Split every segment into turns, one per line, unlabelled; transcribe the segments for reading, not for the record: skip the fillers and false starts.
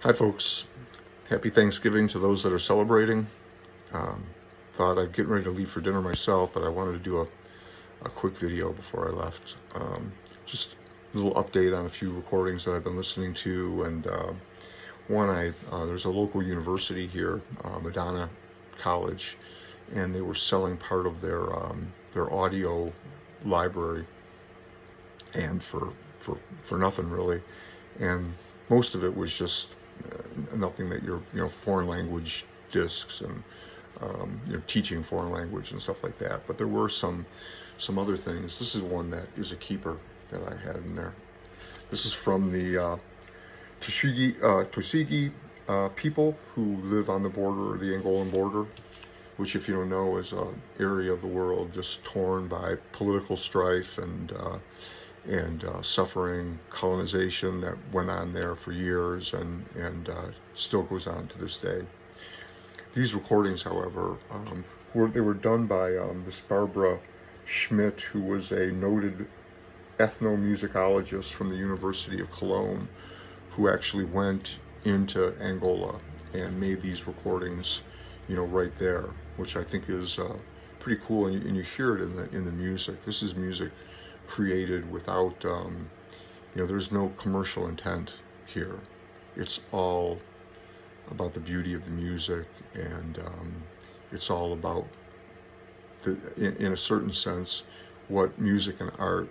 Hi folks, happy Thanksgiving to those that are celebrating. Thought I'd get ready to leave for dinner myself, but I wanted to do a quick video before I left. Just a little update on a few recordings that I've been listening to, and there's a local university here, Madonna College, and they were selling part of their audio library, and for nothing really, and most of it was just nothing that foreign language discs and teaching foreign language and stuff like that. But there were some other things. This is one that is a keeper that I had in there. This is from the Tuskegee people who live on the border, the Angolan border, which, if you don't know, is an area of the world just torn by political strife and suffering, colonization that went on there for years and still goes on to this day. These recordings, however, they were done by this Barbara Schmidt, who was a noted ethnomusicologist from the University of Cologne, who actually went into Angola and made these recordings, right there, which I think is pretty cool, and you hear it in the music. This is music created without, there's no commercial intent here. It's all about the beauty of the music, and it's all about, in a certain sense, what music and art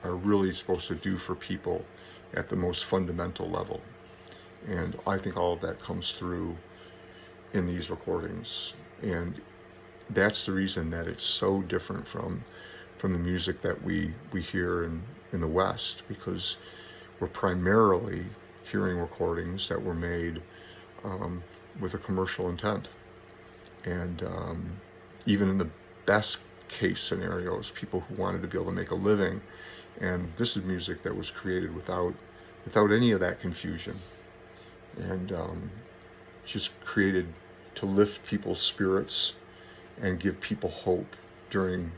are really supposed to do for people at the most fundamental level. And I think all of that comes through in these recordings, and that's the reason that it's so different from the music that we hear in the West, because we're primarily hearing recordings that were made with a commercial intent. And even in the best case scenarios, people who wanted to be able to make a living, and this is music that was created without any of that confusion, and just created to lift people's spirits and give people hope during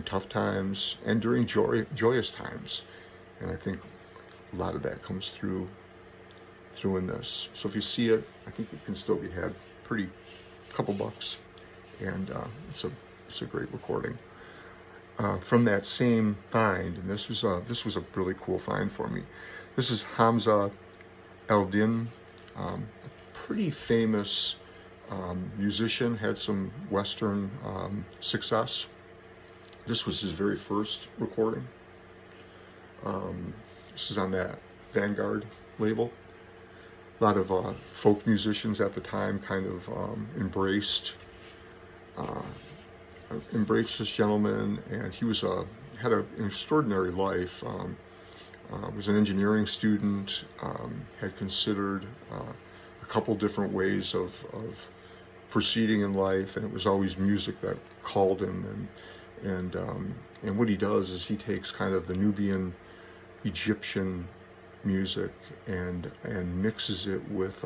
tough times and during joyous times. And I think a lot of that comes through in this. So if you see it, I think it can still be had pretty, couple bucks, and it's a great recording from that same find. And this was a really cool find for me. This is Hamza El Din, a pretty famous musician, had some Western success. This was his very first recording. This is on that Vanguard label. A lot of folk musicians at the time kind of embraced this gentleman, and he had an extraordinary life. Was an engineering student, had considered a couple different ways of proceeding in life, and it was always music that called him. And what he does is he takes kind of the Nubian Egyptian music and mixes it with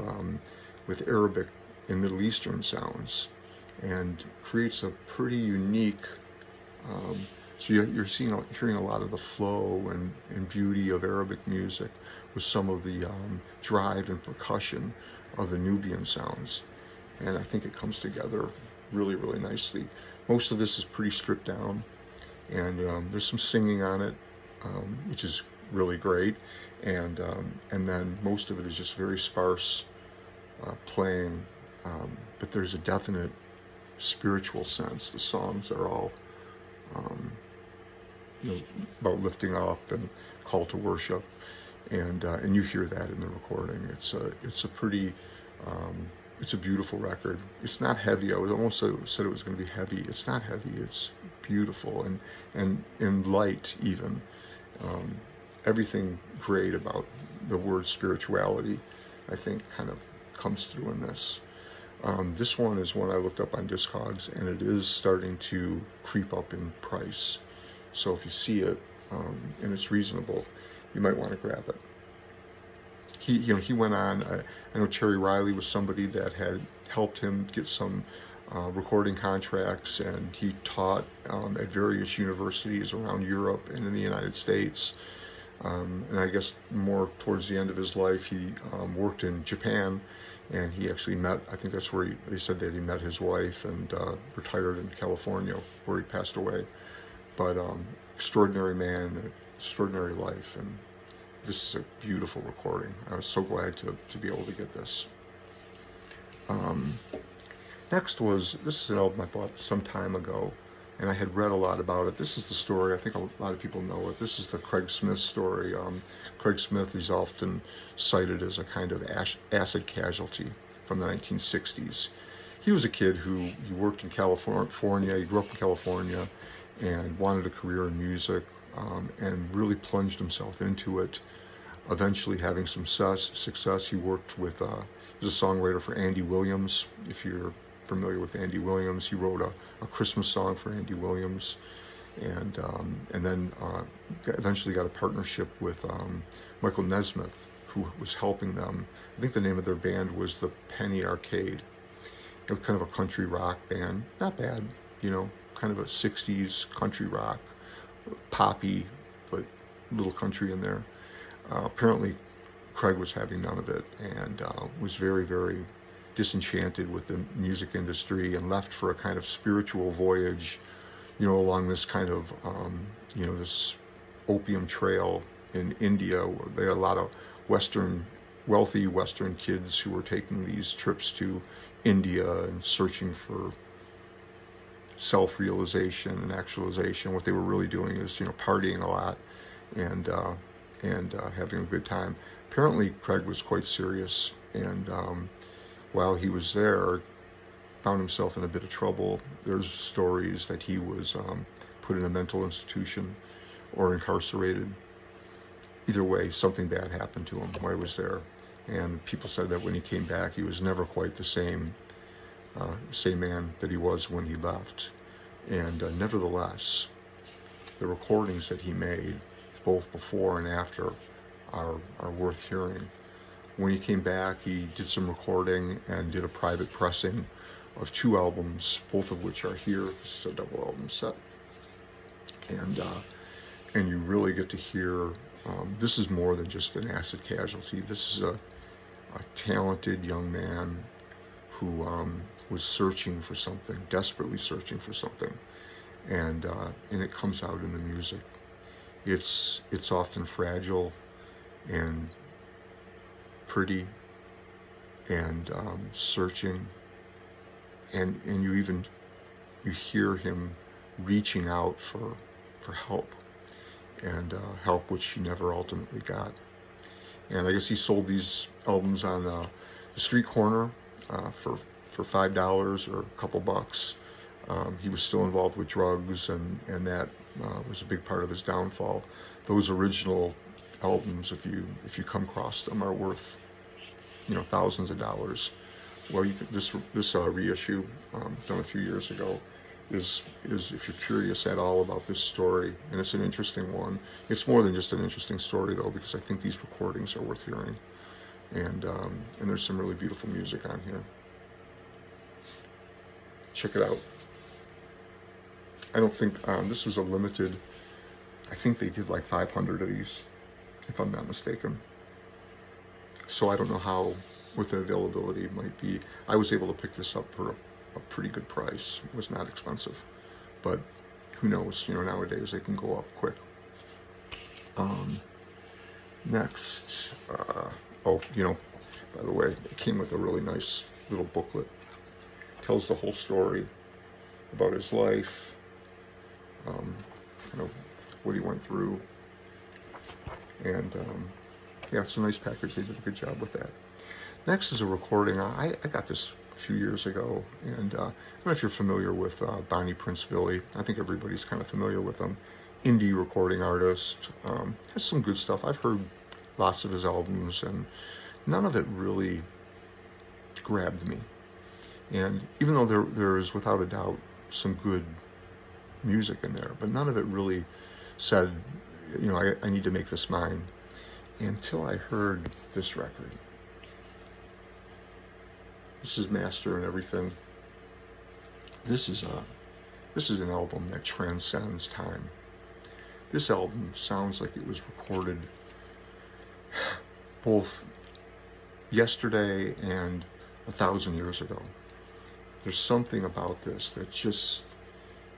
Arabic and Middle Eastern sounds, and creates a pretty unique. So you're hearing a lot of the flow and beauty of Arabic music with some of the drive and percussion of the Nubian sounds, and I think it comes together really, really nicely. Most of this is pretty stripped down, and there's some singing on it, which is really great, and then most of it is just very sparse playing, but there's a definite spiritual sense. The songs are all about lifting up and call to worship, and you hear that in the recording. It's a pretty it's a beautiful record. It's not heavy. I was almost said it was going to be heavy. It's not heavy. It's beautiful and light even. Everything great about the word spirituality, I think, kind of comes through in this. This one is one I looked up on Discogs, and it is starting to creep up in price. So if you see it and it's reasonable, you might want to grab it. He went on. I know Terry Riley was somebody that had helped him get some recording contracts, and he taught at various universities around Europe and in the United States. And I guess more towards the end of his life, he worked in Japan, and he actually met, I think that's where they said that he met his wife, and retired in California, where he passed away. But extraordinary man, extraordinary life, and this is a beautiful recording. I was so glad to be able to get this. Next was, this is an album I bought some time ago, and I had read a lot about it. This is the story, I think a lot of people know it. This is the Craig Smith story. Craig Smith is often cited as a kind of acid casualty from the 1960s. He was a kid he worked in California, he grew up in California, and wanted a career in music, and really plunged himself into it, eventually having some success. He worked with, he was a songwriter for Andy Williams. If you're familiar with Andy Williams, he wrote a Christmas song for Andy Williams, and then eventually got a partnership with Michael Nesmith, who was helping them. I think the name of their band was the Penny Arcade. It was kind of a country rock band, not bad, you know, kind of a 60s country rock, poppy, but a little country in there. Apparently Craig was having none of it, and was very, very disenchanted with the music industry, and left for a kind of spiritual voyage, you know, along this kind of, you know, this opium trail in India. They had a lot of wealthy Western kids who were taking these trips to India and searching for self-realization and actualization. What they were really doing is, you know, partying a lot and having a good time. Apparently Craig was quite serious, and while he was there, found himself in a bit of trouble. There's stories that he was put in a mental institution or incarcerated. Either way, something bad happened to him while he was there. And people said that when he came back, he was never quite the same man that he was when he left. And nevertheless, the recordings that he made, both before and after, are worth hearing. When he came back, he did some recording and did a private pressing of 2 albums, both of which are here. This is a double album set. And you really get to hear, this is more than just an acid casualty. This is a talented young man who was searching for something, desperately searching for something. And it comes out in the music. It's often fragile and pretty and searching, and you hear him reaching out for help, and help which he never ultimately got. And I guess he sold these albums on the street corner for $5 or a couple bucks. He was still involved with drugs, and that was a big part of his downfall. Those original albums, if you come across them, are worth, you know, thousands of dollars. Well, this reissue done a few years ago is if you're curious at all about this story, and it's an interesting one. It's more than just an interesting story though, because I think these recordings are worth hearing, and there's some really beautiful music on here. Check it out. I don't think this was a limited. I think they did like 500 of these, if I'm not mistaken. So I don't know how, what the availability might be. I was able to pick this up for a pretty good price. It was not expensive, but who knows? You know, nowadays they can go up quick. Next, oh, you know, by the way, it came with a really nice little booklet. Tells the whole story about his life, you know, what he went through, and yeah, it's a nice package. They did a good job with that. Next is a recording. I got this a few years ago, and I don't know if you're familiar with Bonnie Prince Billy. I think everybody's kind of familiar with him. Indie recording artist, has some good stuff. I've heard lots of his albums, and none of it really grabbed me. And even though there is without a doubt some good music in there, but none of it really said, you know, I need to make this mine, until I heard this record. This is master and everything. This is an album that transcends time. this album sounds like it was recorded both yesterday and 1,000 years ago. There's something about this that just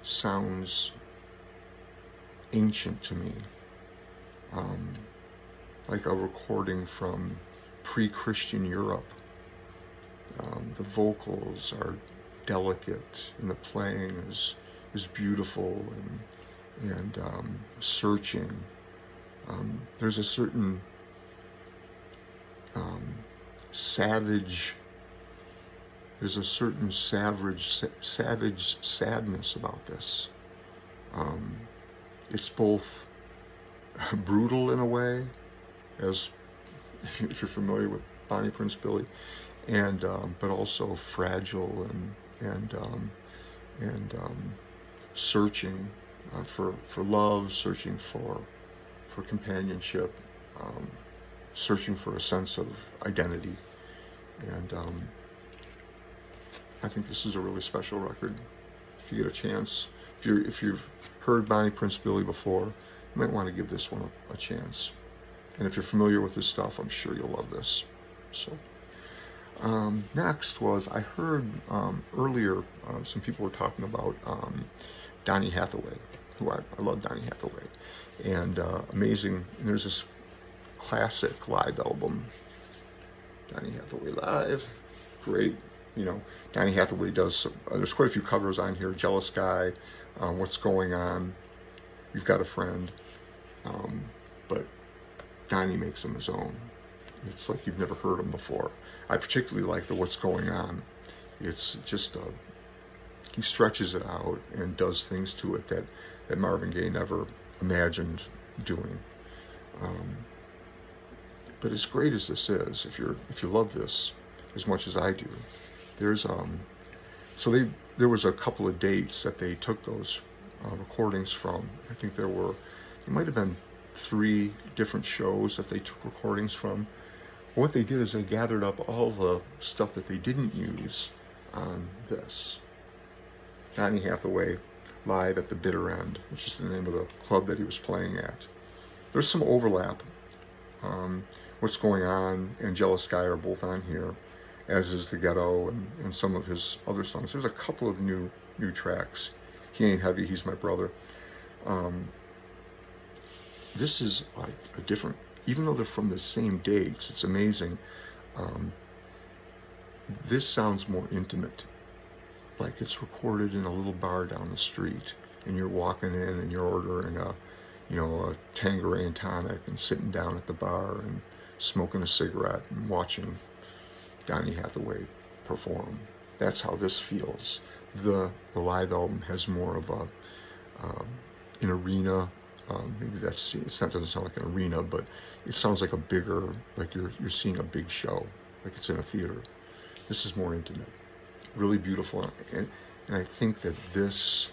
sounds ancient to me, like a recording from pre-Christian Europe. The vocals are delicate, and the playing is beautiful and searching. There's a certain savage sadness about this. It's both brutal in a way, as if you're familiar with Bonnie Prince Billy, and but also fragile and searching for love, searching for companionship, searching for a sense of identity. And I think this is a really special record. If you get a chance, if you've heard Bonnie Prince Billy before, you might want to give this one a chance. And if you're familiar with his stuff, I'm sure you'll love this. So next was, I heard earlier some people were talking about Donnie Hathaway, who I love Donnie Hathaway, and amazing. And there's this classic live album, Donnie Hathaway Live, great. You know, Donnie Hathaway does, there's quite a few covers on here, Jealous Guy, What's Going On, You've Got a Friend, but Donnie makes them his own. It's like you've never heard him before. I particularly like the What's Going On. It's just, he stretches it out and does things to it that Marvin Gaye never imagined doing. But as great as this is, if you love this as much as I do, there's there was a couple of dates that they took those recordings from. I think there might have been 3 different shows that they took recordings from. What they did is they gathered up all the stuff that they didn't use on this. Donnie Hathaway live at the Bitter End, which is the name of the club that he was playing at. There's some overlap. What's Going On and Jealous Guy are both on here, as is The Ghetto and some of his other songs. There's a couple of new tracks. He Ain't Heavy, He's My Brother. This is like a different, even though they're from the same dates, it's amazing. This sounds more intimate, like it's recorded in a little bar down the street, and you're walking in and you're ordering a Tanqueray and tonic and sitting down at the bar and smoking a cigarette and watching Donnie Hathaway perform. That's how this feels. The live album has more of an arena. Maybe doesn't sound like an arena, but it sounds like a bigger, like you're seeing a big show, like it's in a theater. This is more intimate, really beautiful, and I think that this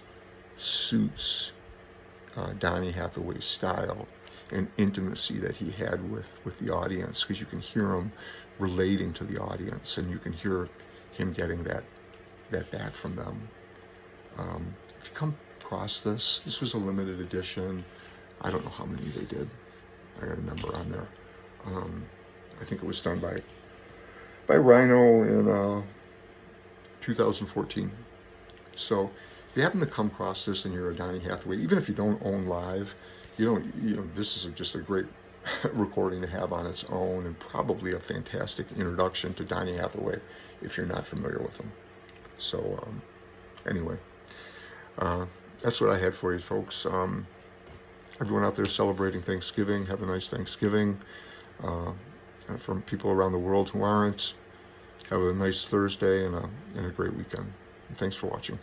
suits Donnie Hathaway's style and intimacy that he had with the audience, because you can hear him relating to the audience, and you can hear him getting that back from them. If you come across this was a limited edition. I don't know how many they did. I got a number on there. I think it was done by Rhino in 2014. So if you happen to come across this and you're a Donnie Hathaway, even if you don't own live, this is just a great recording to have on its own, and probably a fantastic introduction to Donnie Hathaway if you're not familiar with him. So anyway, that's what I had for you, folks. Everyone out there celebrating Thanksgiving, have a nice Thanksgiving. And from people around the world who aren't, have a nice Thursday and a great weekend. And thanks for watching.